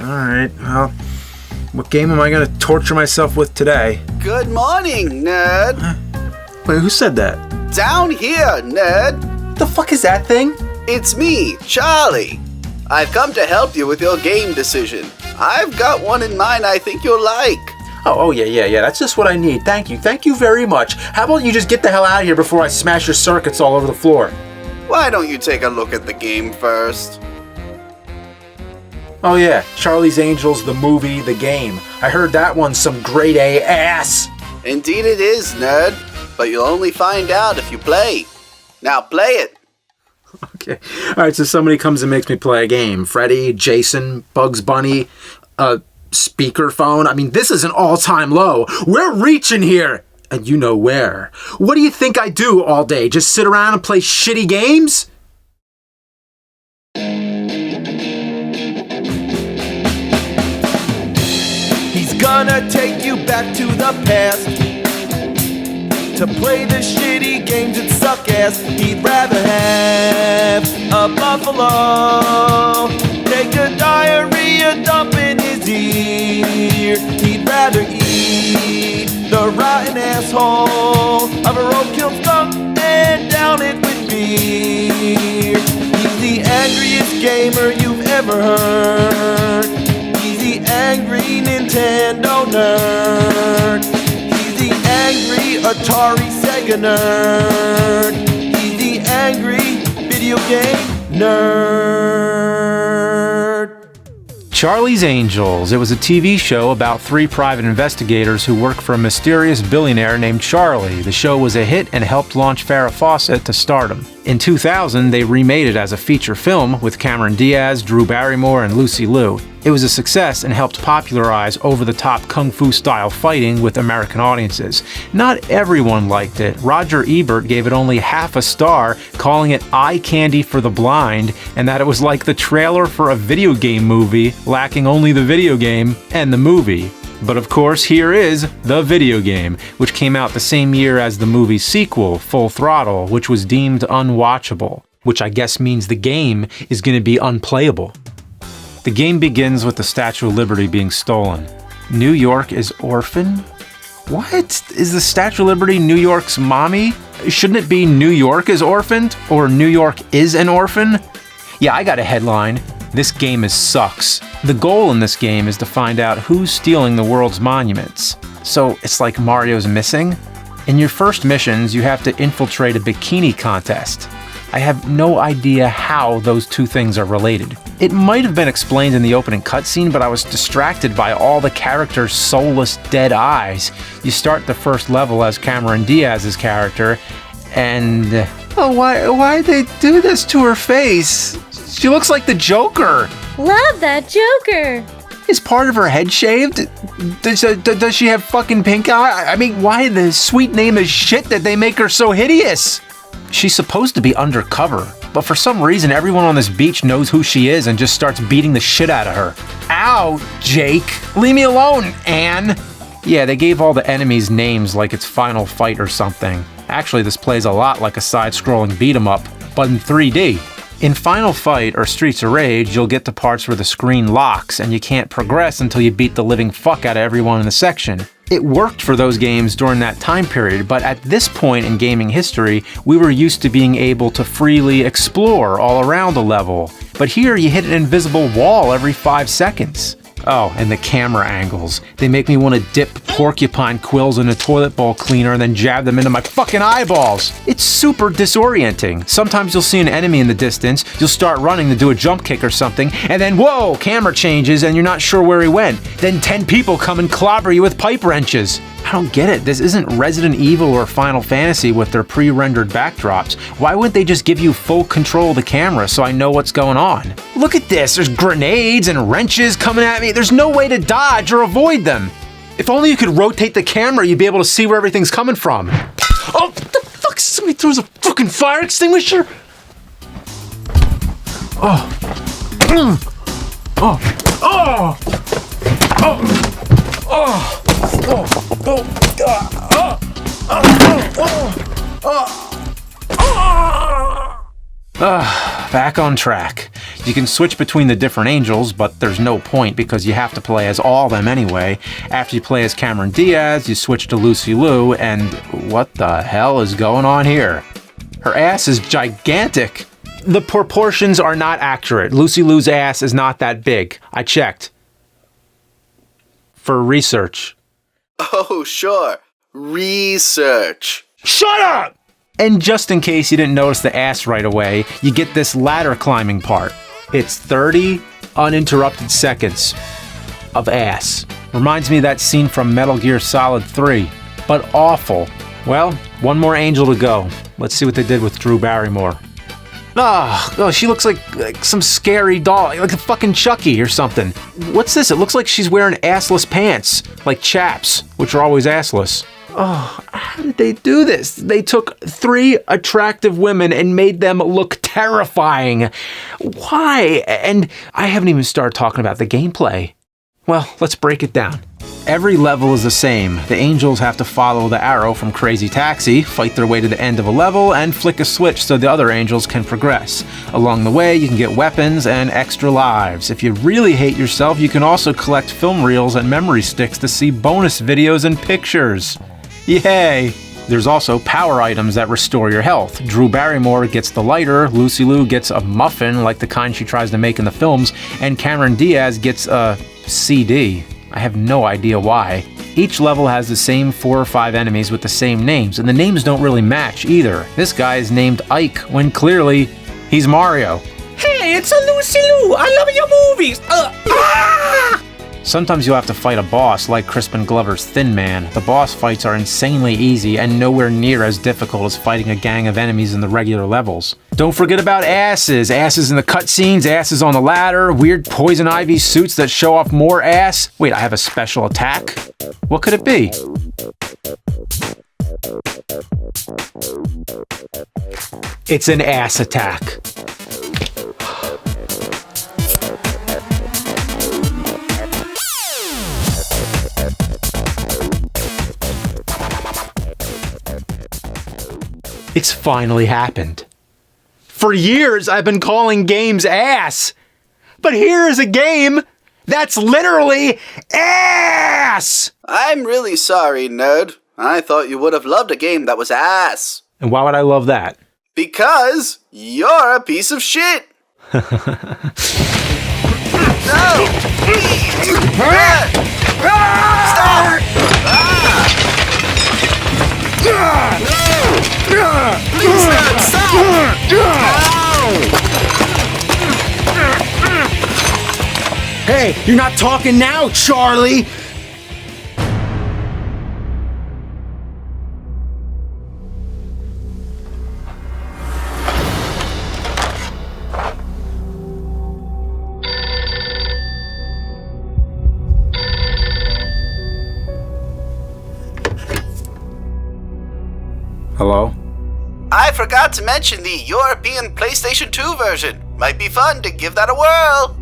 Alright, well, what game am I gonna torture myself with today? Good morning, nerd. Wait, who said that? Down here, nerd. What the fuck is that thing? It's me, Charlie. I've come to help you with your game decision. I've got one in mind I think you'll like. Oh, yeah, that's just what I need. Thank you very much. How about you just get the hell out of here before I smash your circuits all over the floor? Why don't you take a look at the game first? Oh yeah, Charlie's Angels, the movie, the game. I heard that one's some grade A ass. Indeed it is, nerd. But you'll only find out if you play. Now play it. Okay. Alright, so somebody comes and makes me play a game. Freddy, Jason, Bugs Bunny, speakerphone. I mean, this is an all-time low. We're reaching here. And you know where. What do you think I do all day? Just sit around and play shitty games? He's gonna take you back to the past to play the shitty games that suck ass. He'd rather have a buffalo take a diarrhea dump in his ear. He'd rather eat the rotten asshole of a roadkill skunk and down it with beer. He's the angriest gamer you've ever heard. He's the angry Nintendo nerd. He's the angry Atari Sega nerd. He's the angry video game nerd. Charlie's Angels. It was a TV show about 3 private investigators who work for a mysterious billionaire named Charlie. The show was a hit and helped launch Farrah Fawcett to stardom. In 2000, they remade it as a feature film with Cameron Diaz, Drew Barrymore, and Lucy Liu. It was a success and helped popularize over-the-top kung fu-style fighting with American audiences. Not everyone liked it. Roger Ebert gave it only half a star, calling it eye candy for the blind, and that it was like the trailer for a video game movie, lacking only the video game and the movie. But of course, here is the video game, which came out the same year as the movie's sequel, Full Throttle, which was deemed unwatchable, which I guess means the game is going to be unplayable. The game begins with the Statue of Liberty being stolen. New York is orphan? What? Is the Statue of Liberty New York's mommy? Shouldn't it be New York is orphaned? Or New York is an orphan? Yeah, I got a headline. This game sucks. The goal in this game is to find out who's stealing the world's monuments. So it's like Mario's Missing? In your first missions, you have to infiltrate a bikini contest. I have no idea how those two things are related. It might have been explained in the opening cutscene, but I was distracted by all the characters' soulless dead eyes. You start the first level as Cameron Diaz's character, and... Oh, why'd they do this to her face? She looks like the Joker. Love that Joker. Is part of her head shaved? Does she have fucking pink eye? I mean, why the sweet name is shit that they make her so hideous? She's supposed to be undercover, but for some reason everyone on this beach knows who she is and just starts beating the shit out of her. Ow, Jake. Leave me alone, Anne. Yeah, they gave all the enemies names like it's Final Fight or something. Actually, this plays a lot like a side-scrolling beat-em-up, but in 3D. In Final Fight or Streets of Rage, you'll get to parts where the screen locks and you can't progress until you beat the living fuck out of everyone in the section. It worked for those games during that time period, but at this point in gaming history, we were used to being able to freely explore all around a level. But here, you hit an invisible wall every 5 seconds. Oh, and the camera angles. They make me want to dip porcupine quills in a toilet bowl cleaner and then jab them into my fucking eyeballs. It's super disorienting. Sometimes you'll see an enemy in the distance, you'll start running to do a jump kick or something, and then whoa, camera changes and you're not sure where he went. Then 10 people come and clobber you with pipe wrenches. I don't get it. This isn't Resident Evil or Final Fantasy with their pre-rendered backdrops. Why wouldn't they just give you full control of the camera so I know what's going on? Look at this. There's grenades and wrenches coming at me. There's no way to dodge or avoid them. If only you could rotate the camera, you'd be able to see where everything's coming from. Oh, what the fuck? Somebody throws a fucking fire extinguisher? Oh. Oh. Oh. Oh. Oh. Back on track. You can switch between the different angels, but there's no point because you have to play as all of them anyway. After you play as Cameron Diaz, you switch to Lucy Liu, and what the hell is going on here? Her ass is gigantic. The proportions are not accurate. Lucy Liu's ass is not that big. I checked. For research. Oh, sure. Research. Shut up! And just in case you didn't notice the ass right away, you get this ladder climbing part. It's 30 uninterrupted seconds of ass. Reminds me of that scene from Metal Gear Solid 3, but awful. Well, one more angel to go. Let's see what they did with Drew Barrymore. Oh, she looks like some scary doll, like a fucking Chucky or something. What's this? It looks like she's wearing assless pants, like chaps, which are always assless. Oh, how did they do this? They took 3 attractive women and made them look terrifying. Why? And I haven't even started talking about the gameplay. Well, let's break it down. Every level is the same. The angels have to follow the arrow from Crazy Taxi, fight their way to the end of a level, and flick a switch so the other angels can progress. Along the way, you can get weapons and extra lives. If you really hate yourself, you can also collect film reels and memory sticks to see bonus videos and pictures. Yay! There's also power items that restore your health. Drew Barrymore gets the lighter, Lucy Liu gets a muffin like the kind she tries to make in the films, and Cameron Diaz gets a CD. I have no idea why. Each level has the same 4 or 5 enemies with the same names, and the names don't really match either. This guy is named Ike, when clearly, he's Mario. Hey, it's a Lucy Liu! I love your movies! Sometimes you'll have to fight a boss like Crispin Glover's Thin Man. The boss fights are insanely easy and nowhere near as difficult as fighting a gang of enemies in the regular levels. Don't forget about asses. Asses in the cutscenes, asses on the ladder, weird poison ivy suits that show off more ass. Wait, I have a special attack? What could it be? It's an ass attack. It's finally happened. For years, I've been calling games ass. But here is a game that's literally ass! I'm really sorry, nerd. I thought you would have loved a game that was ass. And why would I love that? Because you're a piece of shit. No! Stop! Please, nerd, stop! Hey, you're not talking now, Charlie! Hello? I forgot to mention the European PlayStation 2 version. Might be fun to give that a whirl.